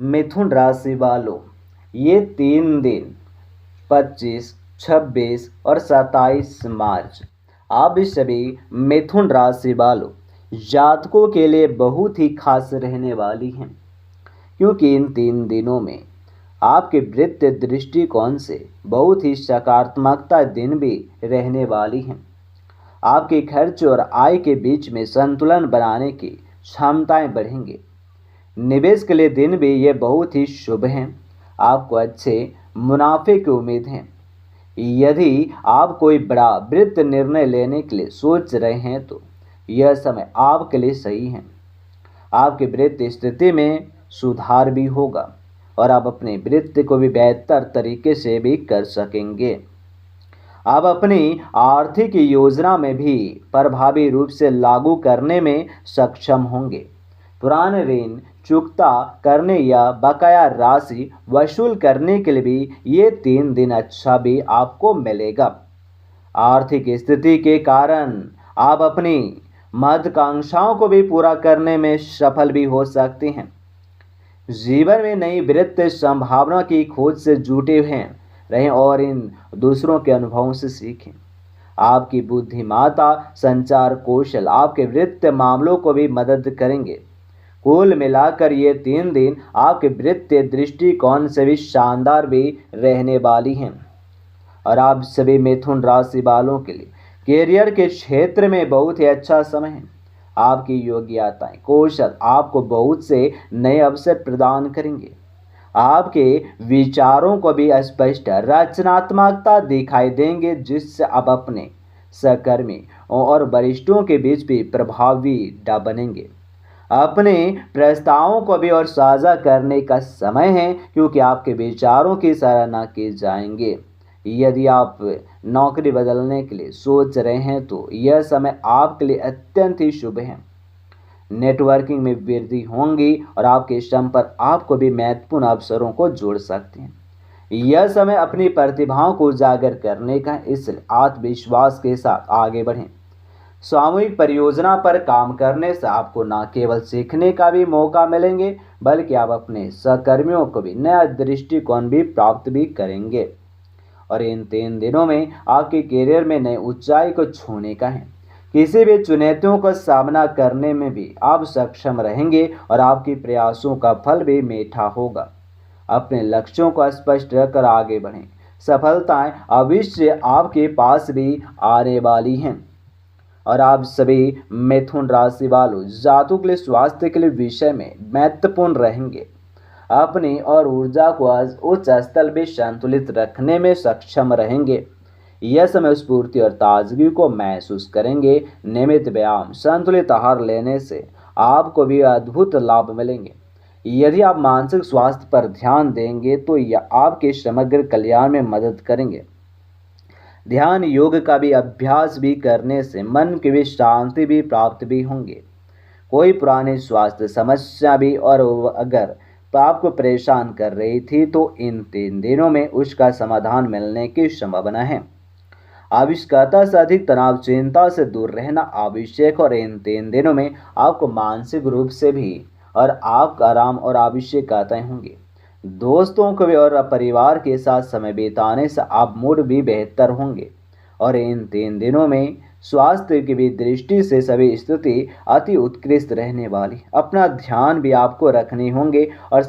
मिथुन राशि वालों, ये 3 दिन 25, 26 और 27 मार्च आप इस सभी मिथुन राशि वालों जातकों के लिए बहुत ही खास रहने वाली हैं, क्योंकि इन 3 दिनों में आपके वृत्ति दृष्टिकोण से बहुत ही सकारात्मकता दिन भी रहने वाली हैं। आपके खर्च और आय के बीच में संतुलन बनाने की क्षमताएं बढ़ेंगी। निवेश के लिए दिन भी ये बहुत ही शुभ हैं। आपको अच्छे मुनाफे की उम्मीद है। यदि आप कोई बड़ा वित्त निर्णय लेने के लिए सोच रहे हैं तो यह समय आपके लिए सही है। आपकी वित्तीय स्थिति में सुधार भी होगा और आप अपने वित्त को भी बेहतर तरीके से भी कर सकेंगे। आप अपनी आर्थिक योजना में भी प्रभावी रूप से लागू करने में सक्षम होंगे। पुराने ऋण चुकता करने या बकाया राशि वसूल करने के लिए भी ये 3 दिन अच्छा भी आपको मिलेगा। आर्थिक स्थिति के कारण आप अपनी महत्वाकांक्षाओं को भी पूरा करने में सफल भी हो सकते हैं। जीवन में नई वित्तीय संभावना की खोज से जुटे हैं रहें और इन दूसरों के अनुभवों से सीखें। आपकी बुद्धिमत्ता, संचार कौशल आपके वित्तीय मामलों को भी मदद करेंगे। कुल मिलाकर ये 3 दिन आपके वित्तीय दृष्टिकोण से भी शानदार भी रहने वाली हैं। और आप सभी मिथुन राशि वालों के लिए कैरियर के क्षेत्र में बहुत ही अच्छा समय है। आपकी योग्यताएं, कौशल आपको बहुत से नए अवसर प्रदान करेंगे। आपके विचारों को भी स्पष्ट रचनात्मकता दिखाई देंगे, जिससे आप अपने सहकर्मी और वरिष्ठों के बीच भी प्रभावी बनेंगे। अपने प्रस्तावों को भी और साझा करने का समय है, क्योंकि आपके विचारों की सराहना की जाएंगे। यदि आप नौकरी बदलने के लिए सोच रहे हैं तो यह समय आपके लिए अत्यंत ही शुभ है। नेटवर्किंग में वृद्धि होंगी और आपके संपर्क आपको भी महत्वपूर्ण अवसरों को जोड़ सकते हैं। यह समय अपनी प्रतिभाओं को उजागर करने का, इसलिए आत्मविश्वास के साथ आगे बढ़ें। सामूहिक परियोजना पर काम करने से आपको न केवल सीखने का भी मौका मिलेंगे, बल्कि आप अपने सहकर्मियों को भी नया दृष्टिकोण भी प्राप्त भी करेंगे। और इन 3 दिनों में आपके करियर में नए ऊंचाई को छूने का है। किसी भी चुनौतियों का सामना करने में भी आप सक्षम रहेंगे और आपके प्रयासों का फल भी मीठा होगा। अपने लक्ष्यों को स्पष्ट रखकर आगे बढ़ें। सफलताएं अवश्य आपके पास भी आने वाली हैं। और आप सभी मिथुन राशि वालों जातकों के लिए स्वास्थ्य के लिए विषय में महत्वपूर्ण रहेंगे। अपनी और ऊर्जा को उच्च स्तर में संतुलित रखने में सक्षम रहेंगे। यह समय स्फूर्ति और ताजगी को महसूस करेंगे। नियमित व्यायाम, संतुलित आहार लेने से आपको भी अद्भुत लाभ मिलेंगे। यदि आप मानसिक स्वास्थ्य पर ध्यान देंगे तो यह आपके समग्र कल्याण में मदद करेंगे। ध्यान योग का भी अभ्यास भी करने से मन की भी शांति भी प्राप्त भी होंगे। कोई पुरानी स्वास्थ्य समस्या भी और अगर आपको परेशान कर रही थी तो इन 3 दिनों में उसका समाधान मिलने की संभावना है। आविष्कारता से अधिक तनाव, चिंता से दूर रहना आवश्यक। और इन 3 दिनों में आपको मानसिक रूप से भी और आपका आराम और आवश्यकताएं होंगी। दोस्तों को भी और परिवार के साथ समय बिताने से आप मूड भी बेहतर होंगे। और इन 3 दिनों में स्वास्थ्य की भी दृष्टि से सभी स्थिति अति उत्कृष्ट रहने वाली। अपना ध्यान भी आपको रखने होंगे और